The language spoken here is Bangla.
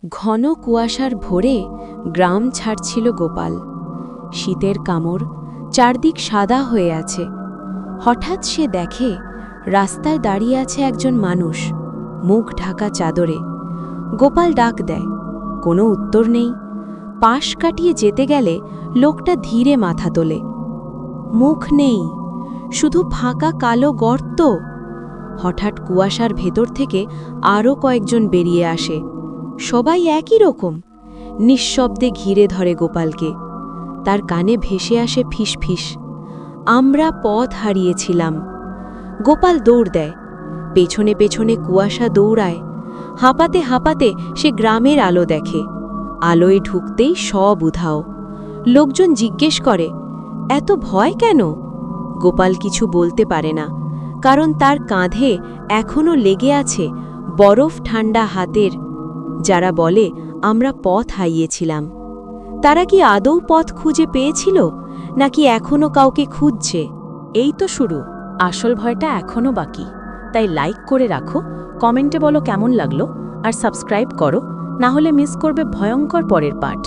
ঘন কুয়াশার ভোরে গ্রাম ছাড়ছিল গোপাল। শীতের কামড়, চারদিক সাদা হয়ে আছে। হঠাৎ সে দেখে রাস্তায় দাঁড়িয়ে আছে একজন মানুষ, মুখ ঢাকা চাদরে। গোপাল ডাক দেয়, কোনো উত্তর নেই। পাশ কাটিয়ে যেতে গেলে লোকটা ধীরে মাথা তোলে। মুখ নেই, শুধু ফাঁকা কালো গর্ত। হঠাৎ কুয়াশার ভেতর থেকে আরও কয়েকজন বেরিয়ে আসে। সবাই একই রকম, নিঃশব্দে ঘিরে ধরে গোপালকে। তার কানে ভেসে আসে ফিসফিস, আমরা পথ হারিয়েছিলাম। গোপাল দৌড় দেয়, পেছনে পেছনে কুয়াশা দৌড়ায়। হাঁপাতে হাঁপাতে সে গ্রামের আলো দেখে। আলোয় ঢুকতেই সব উধাও। লোকজন জিজ্ঞেস করে, এত ভয় কেন? গোপাল কিছু বলতে পারে না, কারণ তার কাঁধে এখনও লেগে আছে বরফ ঠান্ডা হাতের। যারা বলে আমরা পথ হারিয়েছিলাম, তারা কি আদৌ পথ খুঁজে পেয়েছিল, নাকি এখনও কাউকে খুঁজছে? এই তো শুরু, আসল ভয়টা এখনও বাকি। তাই লাইক করে রাখো, কমেন্টে বলো কেমন লাগলো, আর সাবস্ক্রাইব করো, না হলে মিস করবে ভয়ঙ্কর পরের পার্ট।